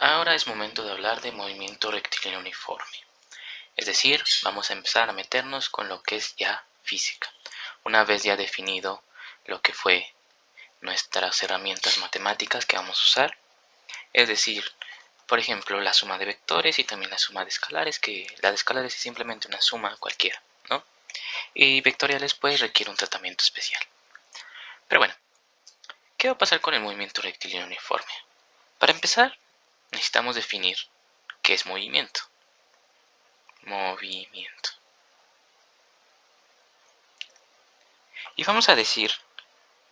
Ahora es momento de hablar de movimiento rectilíneo uniforme. Es decir, vamos a empezar a meternos con lo que es ya física. Una vez ya definido lo que fue nuestras herramientas matemáticas que vamos a usar, es decir, por ejemplo, la suma de vectores y también la suma de escalares, que la de escalares es simplemente una suma cualquiera, ¿no? Y vectoriales pues requiere un tratamiento especial. Pero bueno, ¿qué va a pasar con el movimiento rectilíneo uniforme? Para empezar, necesitamos definir qué es movimiento. Movimiento. Y vamos a decir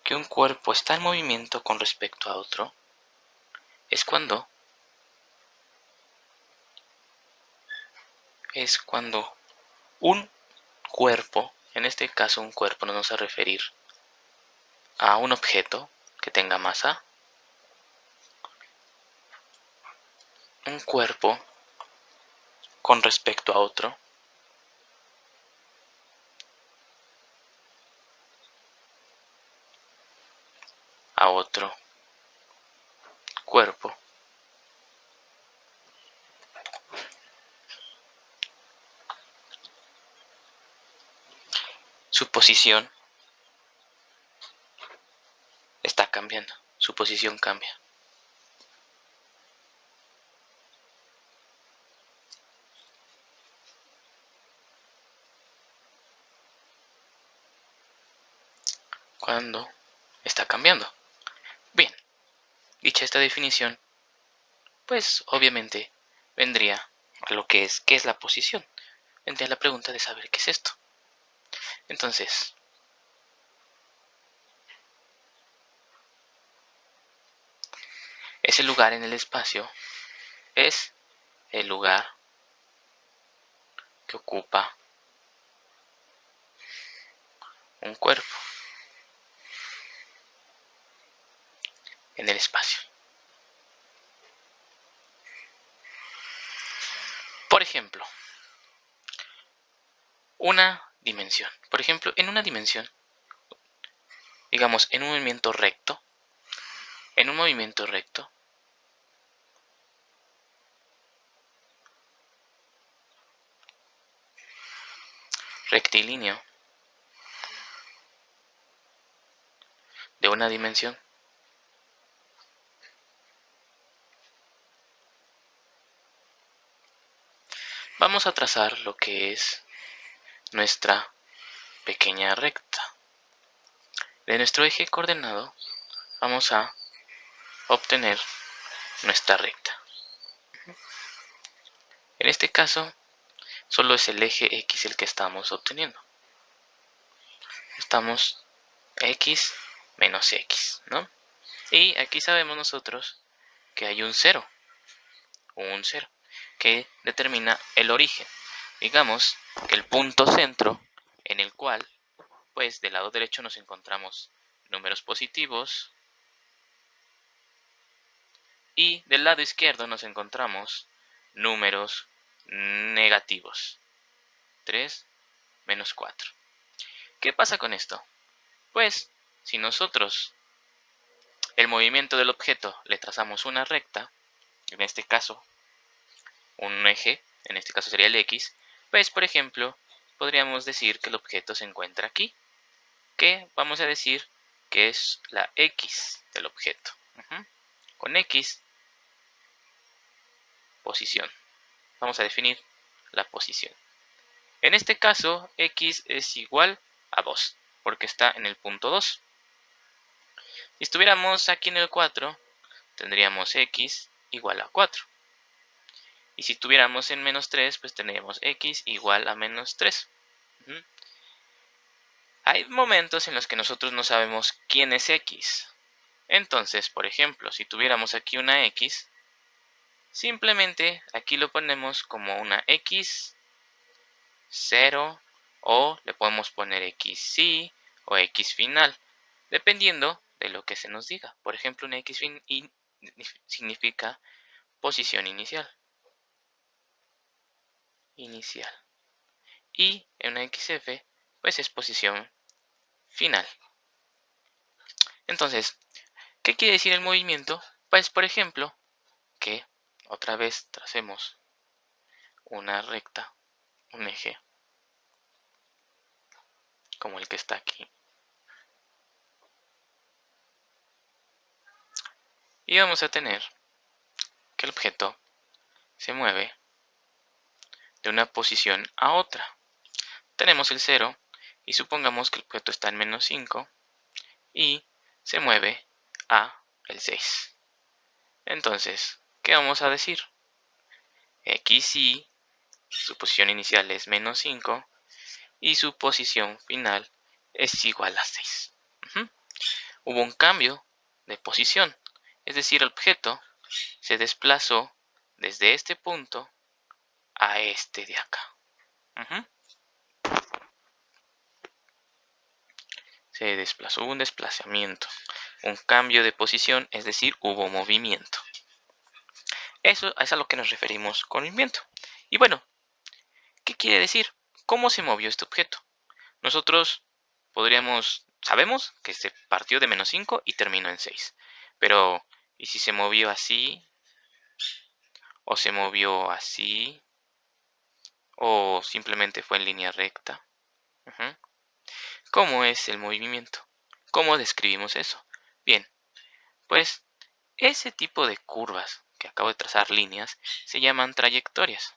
que un cuerpo está en movimiento con respecto a otro es cuando un cuerpo, en este caso un cuerpo nos vamos a referir a un objeto que tenga masa, un cuerpo con respecto a otro cuerpo, su posición está cambiando, su posición cambia. Cuando está cambiando. Bien, dicha esta definición, pues obviamente vendría a lo que es, ¿qué es la posición? Vendría la pregunta de saber qué es esto. Entonces, ese lugar en el espacio es el lugar que ocupa un cuerpo en el espacio. Por ejemplo, una dimensión. Por ejemplo, en una dimensión, digamos, en un movimiento recto, rectilíneo, de una dimensión, vamos a trazar lo que es nuestra pequeña recta. De nuestro eje coordenado vamos a obtener nuestra recta. En este caso, solo es el eje X el que estamos obteniendo. Estamos X menos X, ¿no? Y aquí sabemos nosotros que hay un cero, que determina el origen. Digamos que el punto centro en el cual, pues del lado derecho nos encontramos números positivos y del lado izquierdo nos encontramos números negativos. 3 menos 4. ¿Qué pasa con esto? Pues si nosotros el movimiento del objeto le trazamos una recta, en este caso un eje, en este caso sería el X, pues por ejemplo podríamos decir que el objeto se encuentra aquí, que vamos a decir que es la X del objeto. Con X, posición. Vamos a definir la posición. En este caso, X es igual a 2, porque está en el punto 2. Si estuviéramos aquí en el 4, tendríamos X igual a 4. Y si estuviéramos en menos 3, pues tendríamos X igual a menos 3. Hay momentos en los que nosotros no sabemos quién es X. Entonces, por ejemplo, si tuviéramos aquí una X, simplemente aquí lo ponemos como una X 0 o le podemos poner XY o X final, dependiendo de lo que se nos diga. Por ejemplo, una X significa posición inicial. Y en una XF, pues es posición final. Entonces, ¿qué quiere decir el movimiento? Pues, por ejemplo, que otra vez tracemos una recta, un eje, como el que está aquí. Y vamos a tener que el objeto se mueve de una posición a otra. Tenemos el 0 y supongamos que el objeto está en menos 5 y se mueve a el 6. Entonces, ¿qué vamos a decir? XY, su posición inicial es menos 5 y su posición final es igual a 6. Hubo un cambio de posición, es decir, el objeto se desplazó desde este punto a este de acá. Se desplazó, hubo un desplazamiento, un cambio de posición, es decir, hubo movimiento. Eso es a lo que nos referimos con movimiento. Y bueno, ¿qué quiere decir? ¿Cómo se movió este objeto? Nosotros sabemos que se partió de menos 5 y terminó en 6. Pero, ¿y si se movió así? ¿O se movió así? ¿O simplemente fue en línea recta? ¿Cómo es el movimiento? ¿Cómo describimos eso? Bien, pues ese tipo de curvas que acabo de trazar líneas se llaman trayectorias.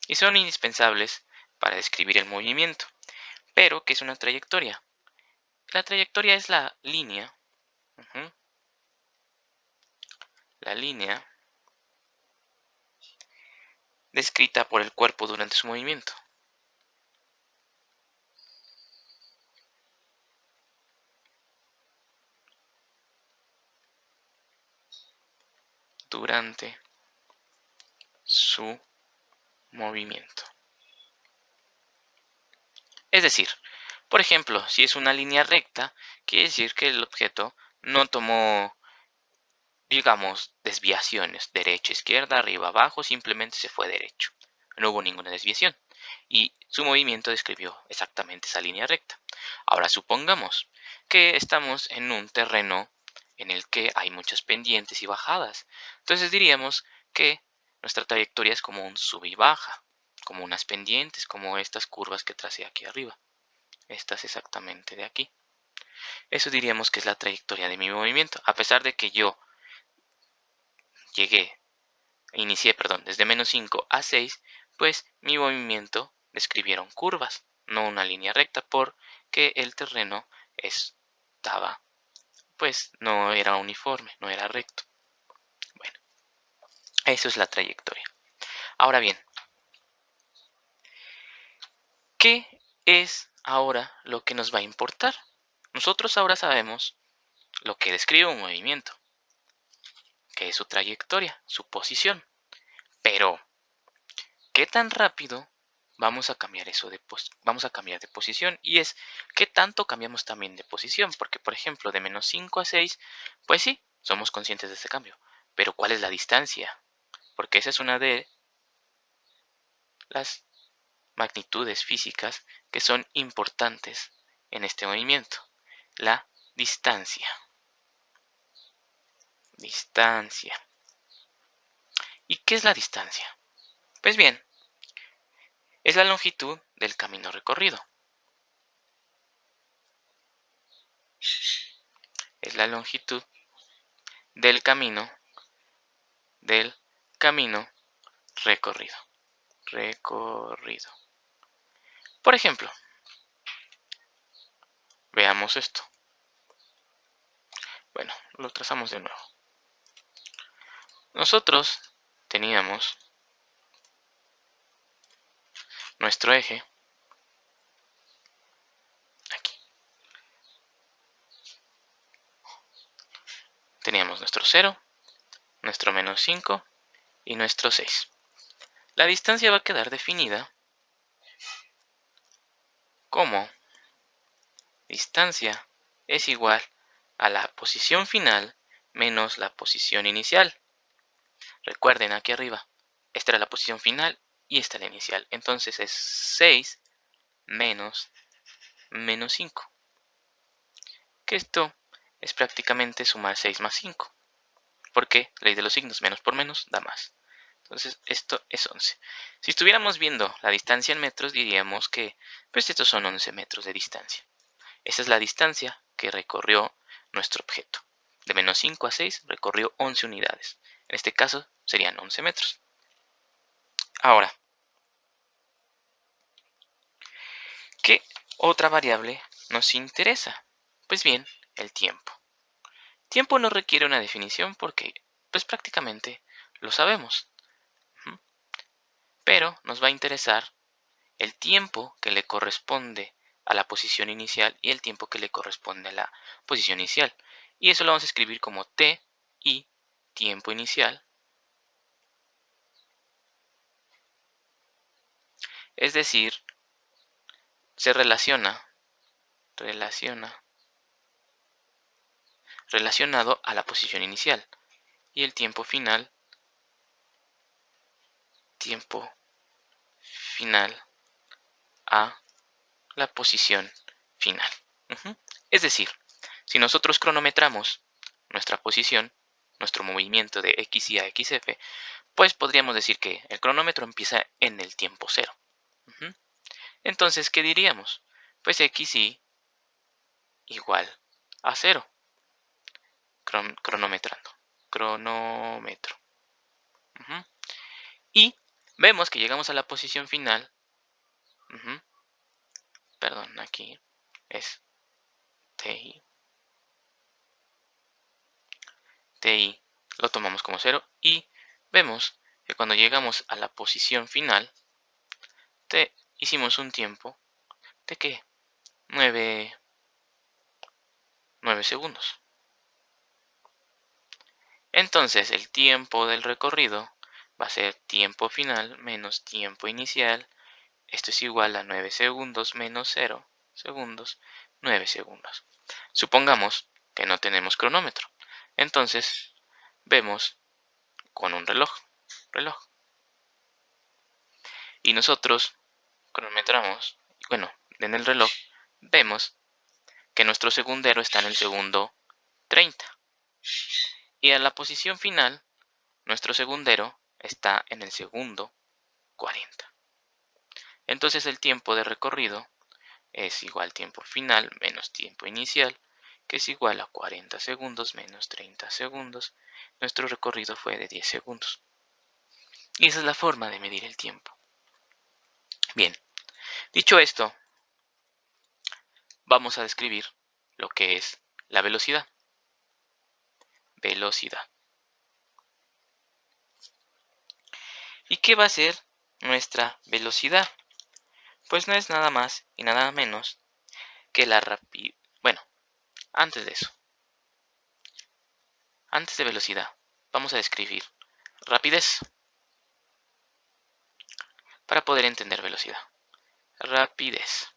Y son indispensables para describir el movimiento. Pero, ¿qué es una trayectoria? La trayectoria es la línea. La línea descrita por el cuerpo durante su movimiento. Durante su movimiento. Es decir, por ejemplo, si es una línea recta, quiere decir que el objeto no tomó, digamos, desviaciones, derecha, izquierda, arriba, abajo, simplemente se fue derecho. No hubo ninguna desviación. Y su movimiento describió exactamente esa línea recta. Ahora supongamos que estamos en un terreno en el que hay muchas pendientes y bajadas. Entonces diríamos que nuestra trayectoria es como un sub y baja, como unas pendientes, como estas curvas que tracé aquí arriba. Estas exactamente de aquí. Eso diríamos que es la trayectoria de mi movimiento. A pesar de que yo inicié desde menos 5 a 6, pues mi movimiento describieron curvas, no una línea recta, porque el terreno estaba, pues no era uniforme, no era recto. Bueno, eso es la trayectoria. Ahora bien, ¿qué es ahora lo que nos va a importar? Nosotros ahora sabemos lo que describe un movimiento, que es su trayectoria, su posición. Pero, ¿qué tan rápido vamos a cambiar vamos a cambiar de posición? Y es, ¿qué tanto cambiamos también de posición? Porque, por ejemplo, de menos 5 a 6, pues sí, somos conscientes de ese cambio. Pero, ¿cuál es la distancia? Porque esa es una de las magnitudes físicas que son importantes en este movimiento. La distancia. Distancia. ¿Y qué es la distancia? Pues bien, es la longitud del camino recorrido. Es la longitud del camino recorrido. Por ejemplo, veamos esto. Bueno, lo trazamos de nuevo. Nosotros teníamos nuestro eje aquí. Teníamos nuestro 0, nuestro menos 5 y nuestro 6. La distancia va a quedar definida como distancia es igual a la posición final menos la posición inicial. Recuerden aquí arriba, esta era la posición final y esta la inicial. Entonces es 6 menos 5. Que esto es prácticamente sumar 6 más 5. Porque ley de los signos, menos por menos da más. Entonces esto es 11. Si estuviéramos viendo la distancia en metros, diríamos que pues estos son 11 metros de distancia. Esa es la distancia que recorrió nuestro objeto. De menos 5 a 6 recorrió 11 unidades. En este caso serían 11 metros. Ahora, ¿qué otra variable nos interesa? Pues bien, el tiempo. Tiempo no requiere una definición porque pues prácticamente lo sabemos. Pero nos va a interesar el tiempo que le corresponde a la posición inicial y el tiempo que le corresponde a la posición inicial. Y eso lo vamos a escribir como t y tiempo inicial. Es decir, se relacionado a la posición inicial. Y el tiempo final a la posición final. Es decir, si nosotros cronometramos nuestra posición, nuestro movimiento de X y a XF, pues podríamos decir que el cronómetro empieza en el tiempo cero. Entonces, ¿qué diríamos? Pues XY igual a 0. Cronometrando. Cronómetro. Y vemos que llegamos a la posición final. Perdón, aquí es TI. TI lo tomamos como 0 y vemos que cuando llegamos a la posición final hicimos un tiempo de ¿qué? 9 segundos. Entonces el tiempo del recorrido va a ser tiempo final menos tiempo inicial. Esto es igual a 9 segundos menos 0 segundos, 9 segundos. Supongamos que no tenemos cronómetro. Entonces vemos con un reloj. Y nosotros cronometramos, bueno, en el reloj vemos que nuestro segundero está en el segundo 30. Y en la posición final, nuestro segundero está en el segundo 40. Entonces el tiempo de recorrido es igual tiempo final menos tiempo inicial, que es igual a 40 segundos menos 30 segundos. Nuestro recorrido fue de 10 segundos. Y esa es la forma de medir el tiempo. Bien, dicho esto, vamos a describir lo que es la velocidad. ¿Y qué va a ser nuestra velocidad? Pues no es nada más y nada menos que la rapidez. Bueno, antes de eso, antes de velocidad, vamos a describir rapidez para poder entender velocidad. Rapidez.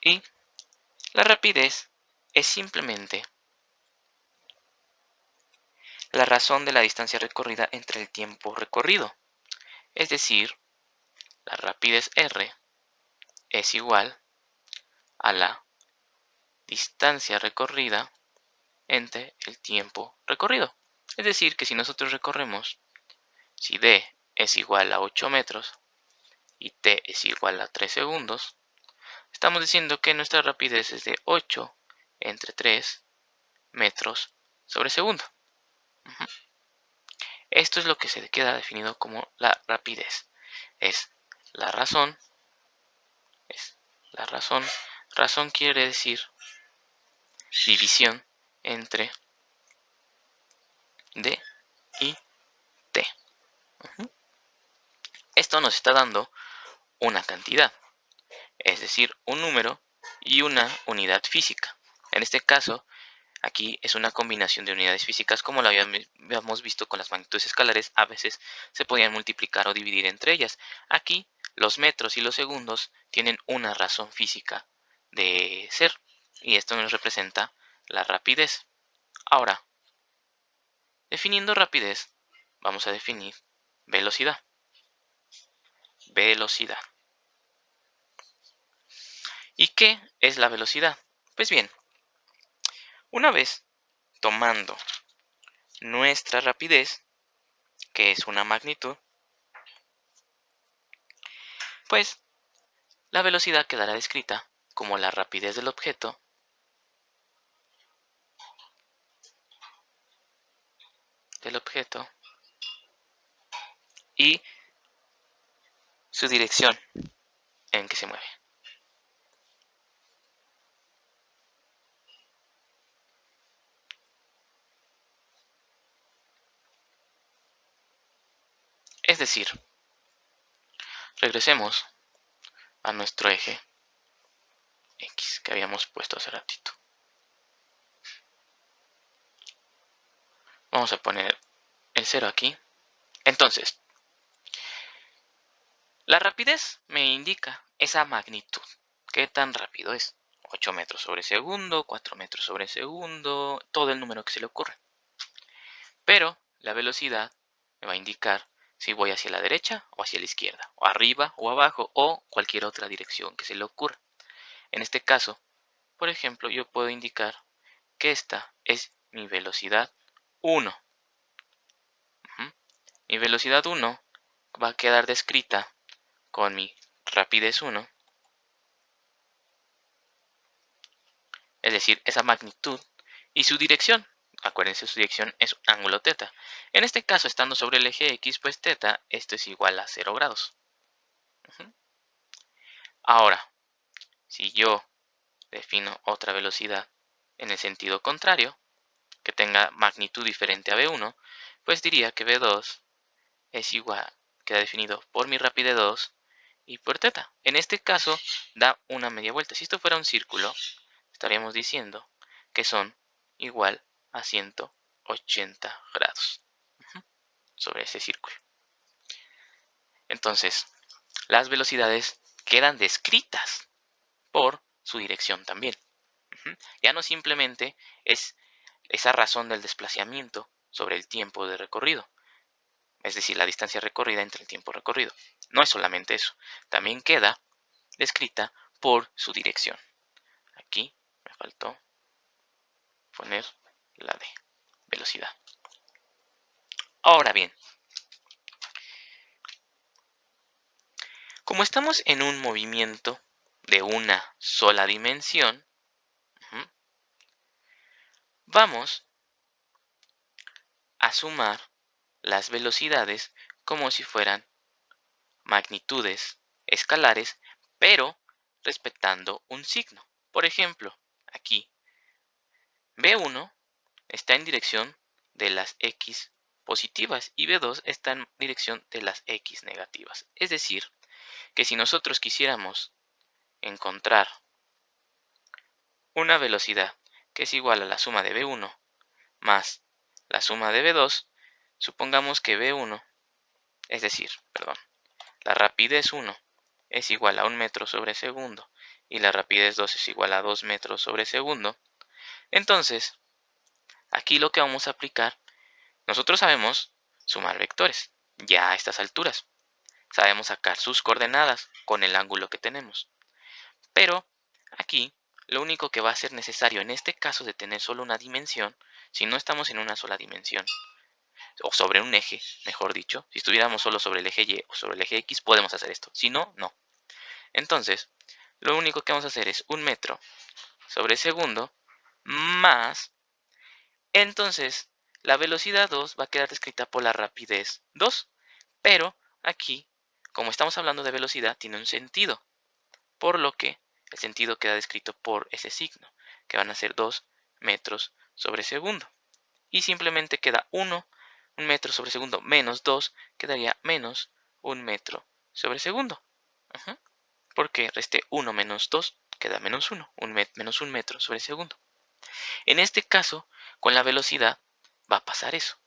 Y la rapidez es simplemente la razón de la distancia recorrida entre el tiempo recorrido. Es decir, la rapidez R es igual a la distancia recorrida entre el tiempo recorrido. Es decir, que si nosotros recorremos, si D es igual a 8 metros y T es igual a 3 segundos, estamos diciendo que nuestra rapidez es de 8 entre 3 metros sobre segundo. Esto es lo que se queda definido como la rapidez. Es la razón. Razón quiere decir división entre D y T. Esto nos está dando una cantidad, es decir, un número y una unidad física. En este caso, aquí es una combinación de unidades físicas como lo habíamos visto con las magnitudes escalares. A veces se podían multiplicar o dividir entre ellas. Aquí los metros y los segundos tienen una razón física de ser y esto nos representa la rapidez. Ahora, definiendo rapidez, vamos a definir velocidad. ¿Y qué es la velocidad? Pues bien, Una vez tomando nuestra rapidez, que es una magnitud, pues la velocidad quedará descrita como la rapidez del objeto y su dirección en que se mueve. Es decir, regresemos a nuestro eje X que habíamos puesto hace ratito. Vamos a poner el 0 aquí. Entonces, la rapidez me indica esa magnitud. ¿Qué tan rápido es? 8 metros sobre segundo, 4 metros sobre segundo, todo el número que se le ocurre. Pero la velocidad me va a indicar si voy hacia la derecha o hacia la izquierda, o arriba o abajo, o cualquier otra dirección que se le ocurra. En este caso, por ejemplo, yo puedo indicar que esta es mi velocidad 1. Mi velocidad 1 va a quedar descrita con mi rapidez 1, es decir, esa magnitud y su dirección. Acuérdense, su dirección es un ángulo θ. En este caso, estando sobre el eje X, pues θ, esto es igual a 0 grados. Ahora, si yo defino otra velocidad en el sentido contrario, que tenga magnitud diferente a V1, pues diría que V2 es igual, queda definido por mi rapidez 2 y por θ. En este caso, da una media vuelta. Si esto fuera un círculo, estaríamos diciendo que son igual a 180 grados sobre ese círculo. Entonces, las velocidades quedan descritas por su dirección también. Ya no simplemente es esa razón del desplazamiento sobre el tiempo de recorrido, es decir, la distancia recorrida entre el tiempo recorrido. No es solamente eso, también queda descrita por su dirección. Aquí me faltó poner la de velocidad. Ahora bien, como estamos en un movimiento de una sola dimensión, vamos a sumar las velocidades como si fueran magnitudes escalares, pero respetando un signo. Por ejemplo, aquí V1 está en dirección de las X positivas y V2 está en dirección de las X negativas. Es decir, que si nosotros quisiéramos encontrar una velocidad que es igual a la suma de V1 más la suma de V2, supongamos que V1, es decir, la rapidez 1 es igual a 1 metro sobre segundo y la rapidez 2 es igual a 2 metros sobre segundo, entonces aquí lo que vamos a aplicar, nosotros sabemos sumar vectores, ya a estas alturas. Sabemos sacar sus coordenadas con el ángulo que tenemos. Pero aquí lo único que va a ser necesario en este caso de tener solo una dimensión, si no estamos en una sola dimensión, o sobre un eje, mejor dicho, si estuviéramos solo sobre el eje Y o sobre el eje X, podemos hacer esto. Si no, no. Entonces, lo único que vamos a hacer es 1 metro sobre segundo más, entonces, la velocidad 2 va a quedar descrita por la rapidez 2. Pero aquí, como estamos hablando de velocidad, tiene un sentido. Por lo que el sentido queda descrito por ese signo, que van a ser 2 metros sobre segundo. Y simplemente queda 1 metro sobre segundo menos 2, quedaría menos 1 metro sobre segundo. Porque resté 1 menos 2, queda menos 1, menos 1 metro sobre segundo. En este caso, con la velocidad va a pasar eso.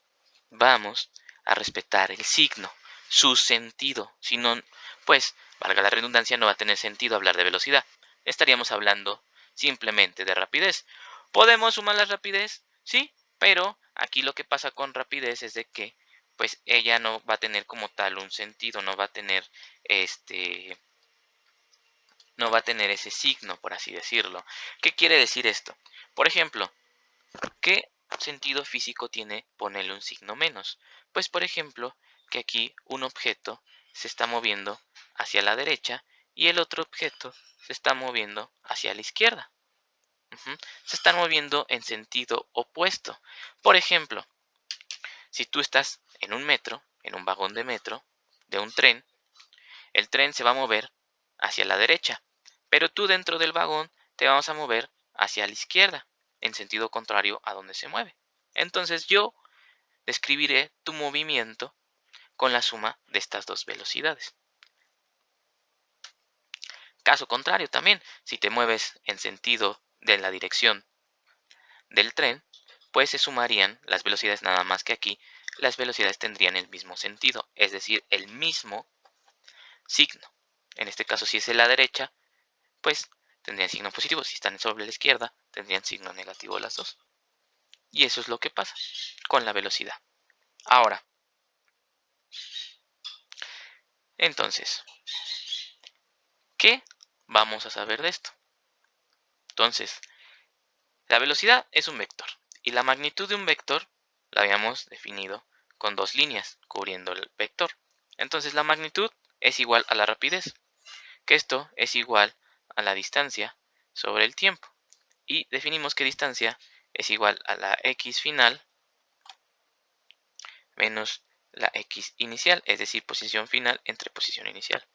Vamos a respetar el signo, su sentido. Si no, pues, valga la redundancia, no va a tener sentido hablar de velocidad. Estaríamos hablando simplemente de rapidez. ¿Podemos sumar la rapidez? Sí, pero aquí lo que pasa con rapidez es de que pues ella no va a tener como tal un sentido, no va a tener ese signo, por así decirlo. ¿Qué quiere decir esto? Por ejemplo, ¿Qué sentido físico tiene ponerle un signo menos? Pues por ejemplo, que aquí un objeto se está moviendo hacia la derecha y el otro objeto se está moviendo hacia la izquierda. Se están moviendo en sentido opuesto. Por ejemplo, si tú estás en un metro, en un vagón de metro, de un tren, el tren se va a mover hacia la derecha, pero tú dentro del vagón te vamos a mover hacia la izquierda, en sentido contrario a donde se mueve. Entonces yo describiré tu movimiento con la suma de estas dos velocidades. Caso contrario también, si te mueves en sentido de la dirección del tren, pues se sumarían las velocidades, nada más que aquí las velocidades tendrían el mismo sentido, es decir, el mismo signo. En este caso, si es en la derecha, pues tendrían signo positivo. Si están sobre la izquierda, tendrían signo negativo las dos. Y eso es lo que pasa con la velocidad. Ahora, entonces, ¿qué vamos a saber de esto? Entonces, la velocidad es un vector y la magnitud de un vector la habíamos definido con dos líneas cubriendo el vector. Entonces, la magnitud es igual a la rapidez, que esto es igual a la distancia sobre el tiempo. Y definimos que distancia es igual a la x final menos la x inicial, es decir, posición final entre posición inicial.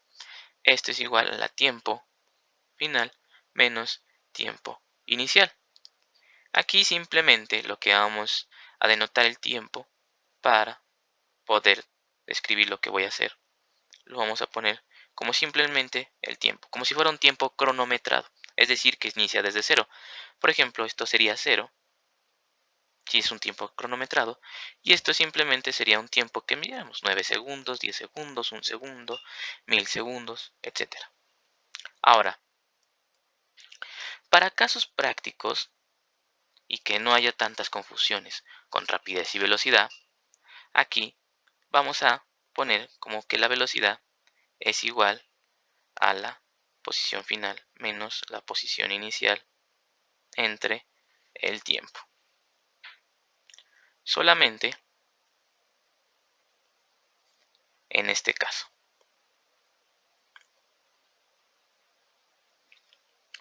Esto es igual a la tiempo final menos tiempo inicial. Aquí simplemente lo que vamos a denotar el tiempo para poder describir lo que voy a hacer. Lo vamos a poner como simplemente el tiempo, como si fuera un tiempo cronometrado, es decir, que inicia desde cero. Por ejemplo, esto sería 0, si es un tiempo cronometrado, y esto simplemente sería un tiempo que midiéramos, 9 segundos, 10 segundos, 1 segundo, 1000 segundos, etc. Ahora, para casos prácticos y que no haya tantas confusiones con rapidez y velocidad, aquí vamos a poner como que la velocidad es igual a la posición final menos la posición inicial entre el tiempo. Solamente en este caso.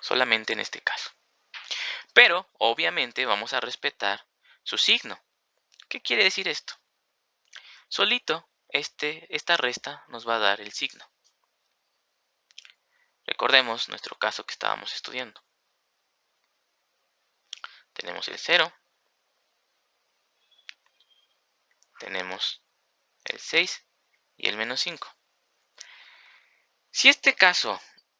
Solamente en este caso. Pero, obviamente, vamos a respetar su signo. ¿Qué quiere decir esto? Solito, esta resta nos va a dar el signo. Recordemos nuestro caso que estábamos estudiando. Tenemos el 0. Tenemos el 6 y el menos 5. Si este caso,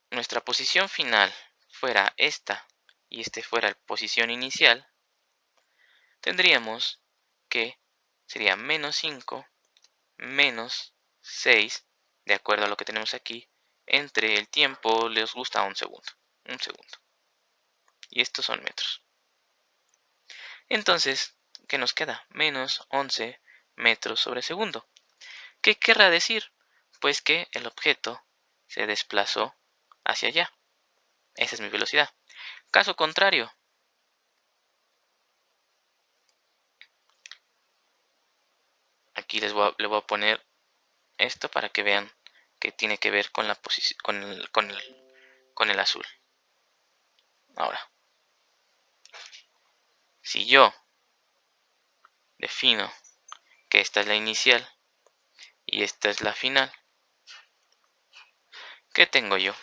nuestra posición final fuera esta y este fuera la posición inicial, tendríamos que sería menos 5 menos 6, de acuerdo a lo que tenemos aquí, entre el tiempo les gusta un segundo. Y estos son metros. Entonces, ¿qué nos queda? Menos 11 metros sobre segundo. ¿Qué querrá decir? Pues que el objeto se desplazó hacia allá. Esa es mi velocidad. Caso contrario, aquí le voy a poner esto para que vean que tiene que ver con la con el azul. Ahora, si yo defino que esta es la inicial y esta es la final, ¿qué tengo yo?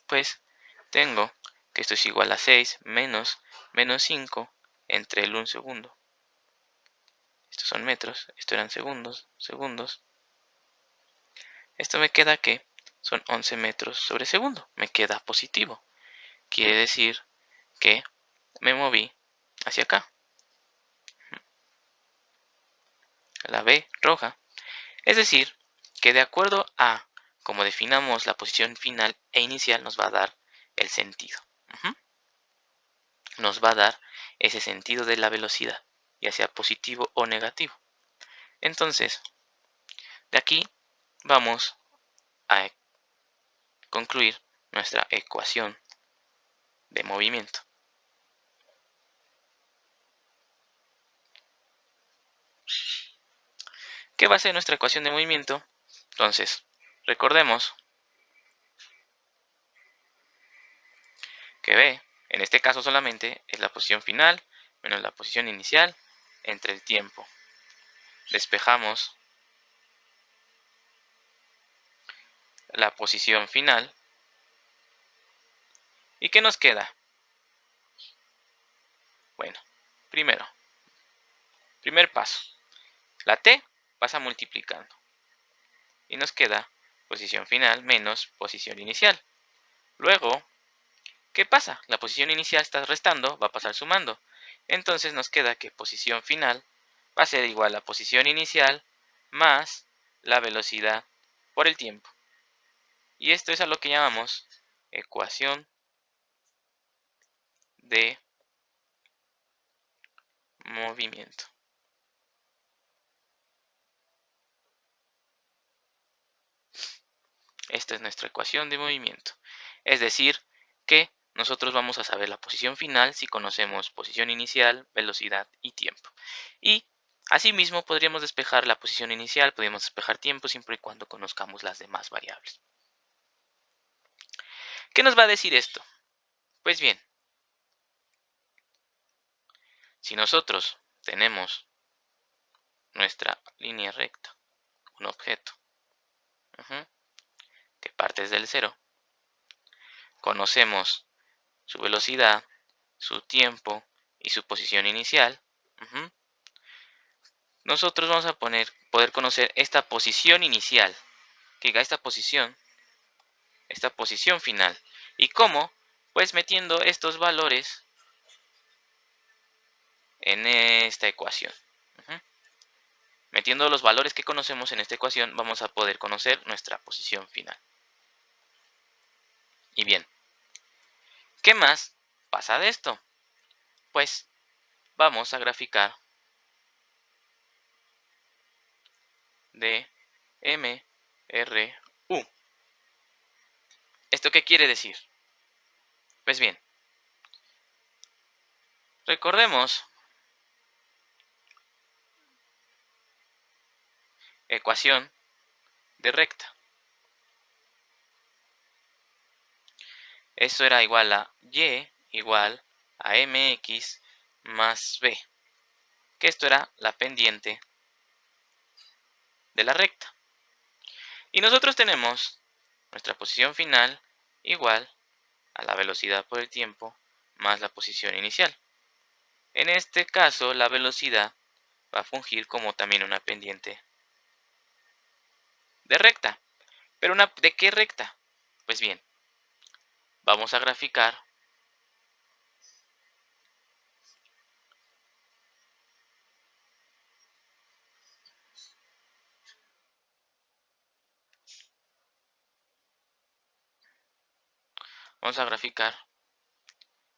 Pues tengo que esto es igual a 6 menos 5 entre el 1 segundo. Estos son metros, esto eran segundos. Esto me queda que son 11 metros sobre segundo. Me queda positivo. Quiere decir que me moví hacia acá. La B roja. Es decir, que de acuerdo a cómo definamos la posición final e inicial nos va a dar el sentido. Nos va a dar ese sentido de la velocidad, ya sea positivo o negativo. Entonces, de aquí vamos a concluir nuestra ecuación de movimiento. ¿Qué va a ser nuestra ecuación de movimiento? Entonces, recordemos que B, en este caso solamente, es la posición final menos la posición inicial entre el tiempo. Despejamos la posición final. ¿Y qué nos queda? Bueno, primer paso. La T pasa multiplicando. Y nos queda posición final menos posición inicial. Luego, ¿qué pasa? La posición inicial está restando, va a pasar sumando. Entonces nos queda que posición final va a ser igual a posición inicial más la velocidad por el tiempo. Y esto es a lo que llamamos ecuación de movimiento. Esta es nuestra ecuación de movimiento. Es decir, que nosotros vamos a saber la posición final si conocemos posición inicial, velocidad y tiempo. Y asimismo podríamos despejar la posición inicial, podríamos despejar tiempo siempre y cuando conozcamos las demás variables. ¿Qué nos va a decir esto? Pues bien, si nosotros tenemos nuestra línea recta, un objeto, que parte desde el cero, conocemos su velocidad, su tiempo y su posición inicial, nosotros vamos a poder conocer esta posición inicial, que diga esta posición final. ¿Y cómo? Pues metiendo estos valores en esta ecuación. Metiendo los valores que conocemos en esta ecuación, vamos a poder conocer nuestra posición final. Y bien, ¿qué más pasa de esto? Pues vamos a graficar de M, R, U. ¿Esto qué quiere decir? Pues bien, recordemos ecuación de recta. Eso era igual a y igual a mx más b, que esto era la pendiente de la recta. Y nosotros tenemos nuestra posición final igual a la velocidad por el tiempo más la posición inicial. En este caso, la velocidad va a fungir como también una pendiente de recta. ¿Pero de qué recta? Pues bien, vamos a graficar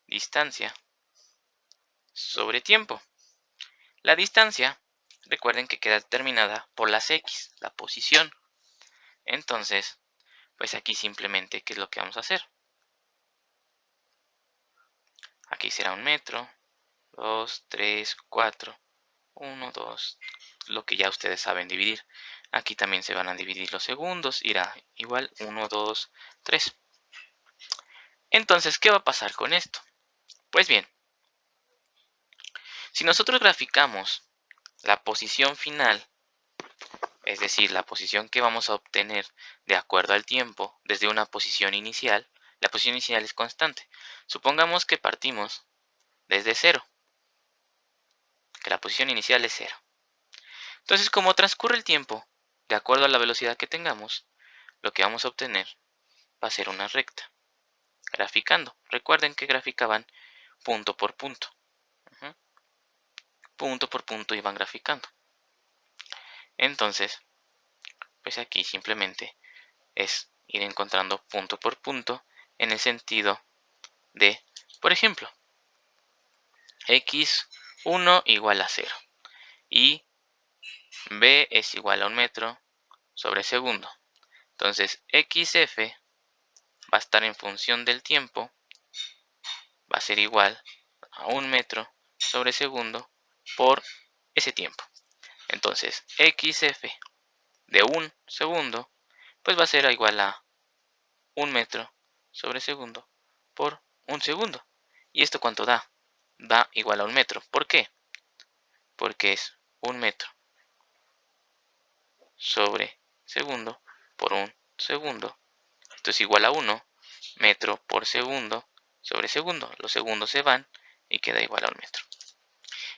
distancia sobre tiempo. La distancia, recuerden que queda determinada por las x, la posición. Entonces, pues aquí simplemente, ¿qué es lo que vamos a hacer? Aquí será 1 metro, 2, 3, 4, 1, 2, lo que ya ustedes saben dividir. Aquí también se van a dividir los segundos, irá igual 1, 2, 3. Entonces, ¿qué va a pasar con esto? Pues bien, si nosotros graficamos la posición final, es decir, la posición que vamos a obtener de acuerdo al tiempo desde una posición inicial, la posición inicial es constante. Supongamos que partimos desde 0, que la posición inicial es 0. Entonces, como transcurre el tiempo, de acuerdo a la velocidad que tengamos, lo que vamos a obtener va a ser una recta. Graficando. Recuerden que graficaban punto por punto. Punto por punto iban graficando. Entonces, pues aquí simplemente es ir encontrando punto por punto en el sentido de, por ejemplo, x1 igual a 0 y b es igual a 1 metro sobre segundo. Entonces, xf va a estar en función del tiempo, va a ser igual a 1 metro sobre segundo por ese tiempo. Entonces, xf de 1 segundo, pues va a ser igual a 1 metro sobre segundo por 1 segundo. ¿Y esto cuánto da? Da igual a 1 metro. ¿Por qué? Porque es 1 metro sobre segundo por 1 segundo. Esto es igual a 1 metro por segundo sobre segundo. Los segundos se van y queda igual a 1 metro.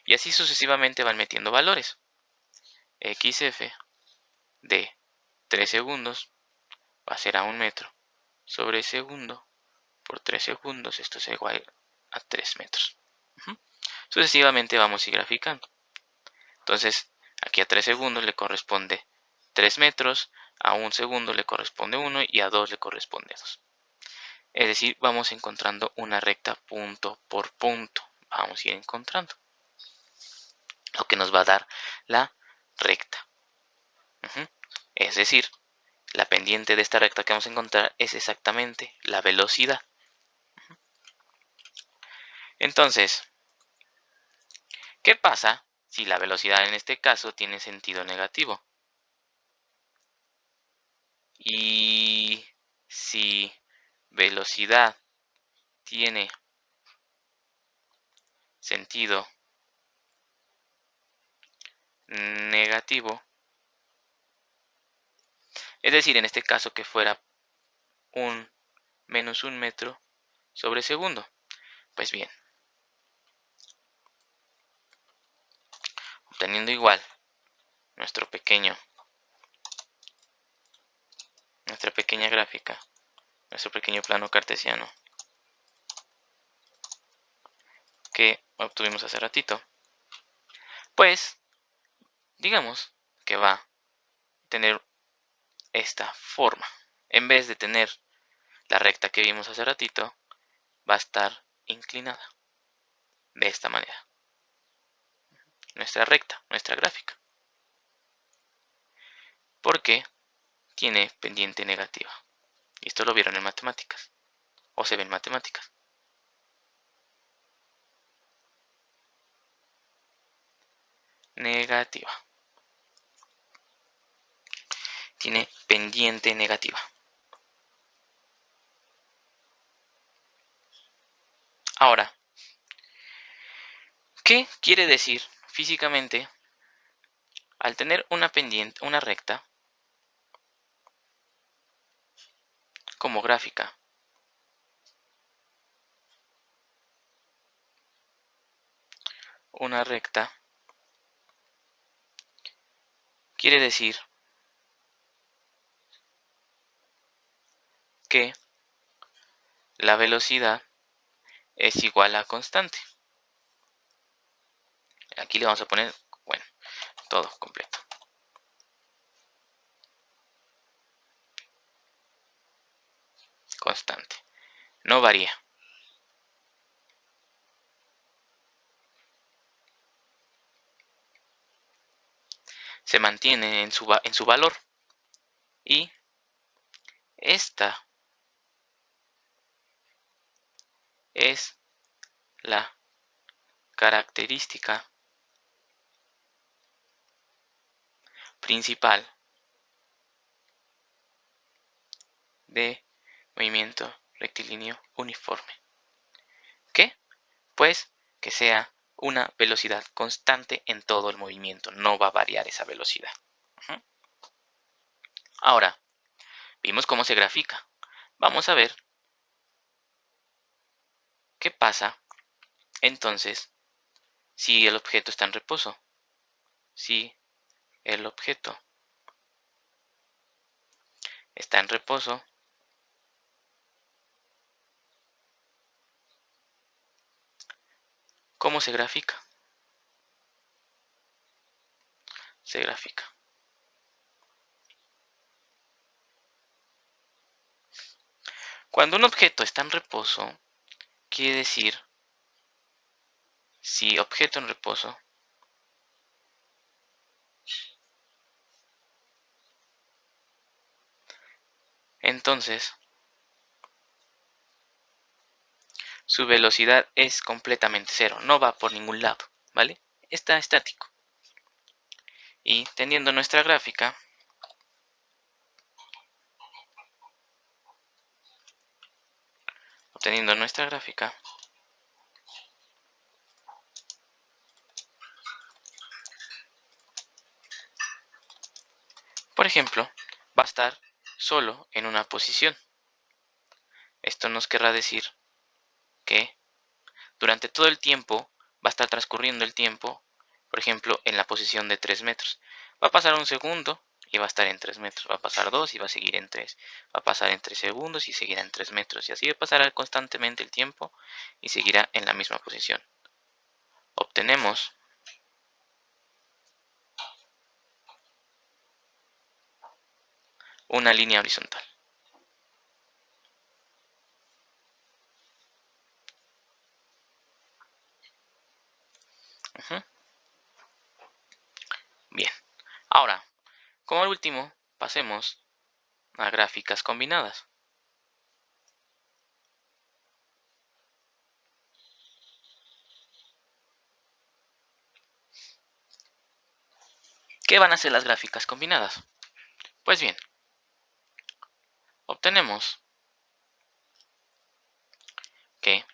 Y así sucesivamente van metiendo valores. xf de 3 segundos va a ser a 1 metro sobre segundo por 3 segundos. Esto es igual a 3 metros. Sucesivamente vamos a ir graficando. Entonces, aquí a 3 segundos le corresponde 3 metros, a 1 segundo le corresponde 1 y a 2 le corresponde 2. Es decir, vamos encontrando una recta punto por punto. Vamos a ir encontrando lo que nos va a dar la recta. Es decir, la pendiente de esta recta que vamos a encontrar es exactamente la velocidad. Entonces, ¿qué pasa si la velocidad en este caso tiene sentido negativo? Y si velocidad tiene sentido negativo, es decir, en este caso que fuera menos 1 metro sobre segundo. Pues bien, obteniendo igual nuestra pequeña gráfica, nuestro pequeño plano cartesiano que obtuvimos hace ratito, pues digamos que va a tener esta forma. En vez de tener la recta que vimos hace ratito, va a estar inclinada de esta manera. Nuestra recta, nuestra gráfica. Porque tiene pendiente negativa. Y esto lo vieron en matemáticas. O se ve en matemáticas. Negativa. Tiene pendiente negativa. Ahora, ¿qué quiere decir físicamente al tener una pendiente, una recta como gráfica? Una recta quiere decir que la velocidad es igual a constante. Aquí le vamos a poner, bueno, todo completo. Constante. No varía. Se mantiene en su valor. Y esta es la característica principal de movimiento rectilíneo uniforme. ¿Qué? Pues que sea una velocidad constante en todo el movimiento. No va a variar esa velocidad. Ahora, vimos cómo se grafica. Vamos a ver qué pasa entonces si el objeto está en reposo. Si el objeto está en reposo, ¿cómo se grafica? Se grafica. Cuando un objeto está en reposo, quiere decir, si objeto en reposo, entonces su velocidad es completamente cero, no va por ningún lado, ¿vale? Está estático. Y teniendo nuestra gráfica, por ejemplo, va a estar solo en una posición. Esto nos querrá decir que durante todo el tiempo va a estar transcurriendo el tiempo, por ejemplo, en la posición de 3 metros. Va a pasar un segundo y va a estar en 3 metros. Va a pasar 2 y va a seguir en 3. Va a pasar en 3 segundos y seguirá en 3 metros. Y así pasará constantemente el tiempo y seguirá en la misma posición. Obtenemos una línea horizontal. Bien, ahora, como último, pasemos a gráficas combinadas. ¿Qué van a ser las gráficas combinadas? Pues bien, obtenemos que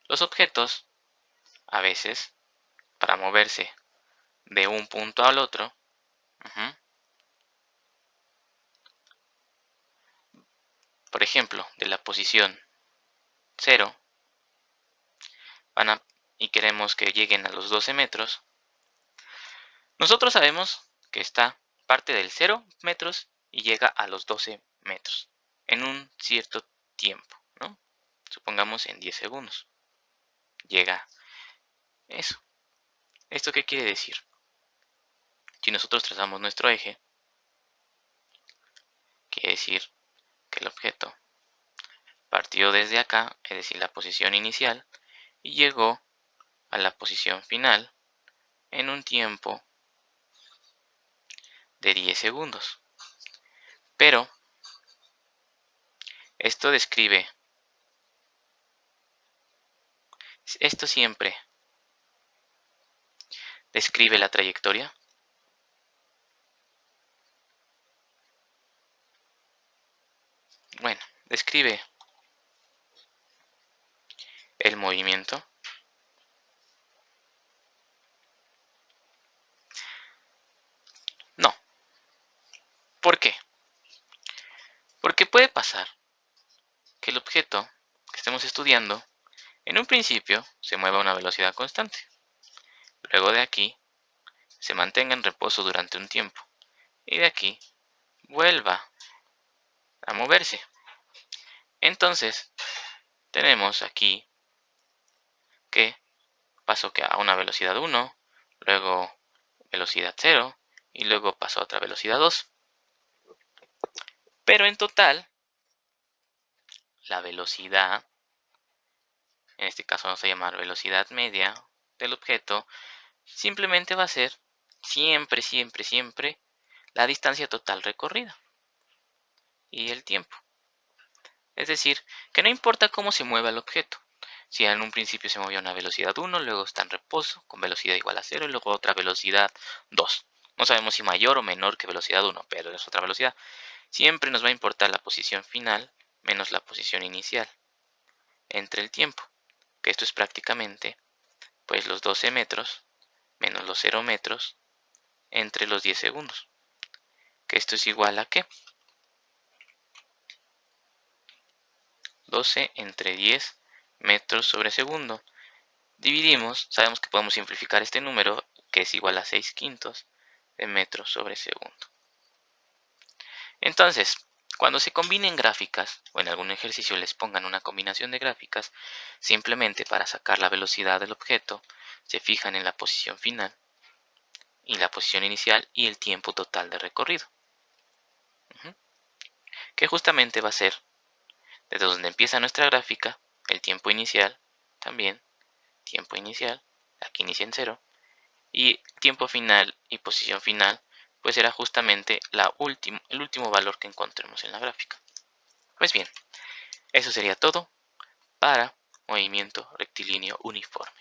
los objetos, a veces, para moverse de un punto al otro, por ejemplo, de la posición 0, y queremos que lleguen a los 12 metros, nosotros sabemos que está parte del 0 metros y llega a los 12 metros en un cierto tiempo, ¿no? Supongamos en 10 segundos. Llega eso. ¿Esto qué quiere decir? Si nosotros trazamos nuestro eje, quiere decir que el objeto partió desde acá, es decir, la posición inicial, y llegó a la posición final en un tiempo de 10 segundos. Pero esto siempre describe la trayectoria. Bueno, describe el movimiento. No. ¿Por qué? Porque puede pasar que el objeto que estemos estudiando en un principio se mueva a una velocidad constante. Luego de aquí se mantenga en reposo durante un tiempo. Y de aquí vuelva a moverse. Entonces tenemos aquí que pasó a una velocidad 1, luego velocidad 0 y luego pasó a otra velocidad 2. Pero en total, la velocidad, en este caso vamos a llamar velocidad media del objeto, simplemente va a ser siempre, siempre, siempre la distancia total recorrida y el tiempo. Es decir, que no importa cómo se mueva el objeto. Si en un principio se movía a una velocidad 1, luego está en reposo con velocidad igual a 0 y luego otra velocidad 2. No sabemos si mayor o menor que velocidad 1, pero es otra velocidad. Siempre nos va a importar la posición final menos la posición inicial entre el tiempo, que esto es prácticamente pues los 12 metros menos los 0 metros entre los 10 segundos, que esto es igual a ¿qué? 12 entre 10 metros sobre segundo. Dividimos, sabemos que podemos simplificar este número, que es igual a 6/5 de metros sobre segundo. Entonces, cuando se combinen gráficas, o en algún ejercicio les pongan una combinación de gráficas, simplemente para sacar la velocidad del objeto, se fijan en la posición final, y la posición inicial y el tiempo total de recorrido. Que justamente va a ser desde donde empieza nuestra gráfica, el tiempo inicial, también, tiempo inicial, aquí inicia en 0, y tiempo final y posición final, pues será justamente el último valor que encontremos en la gráfica. Pues bien, eso sería todo para movimiento rectilíneo uniforme.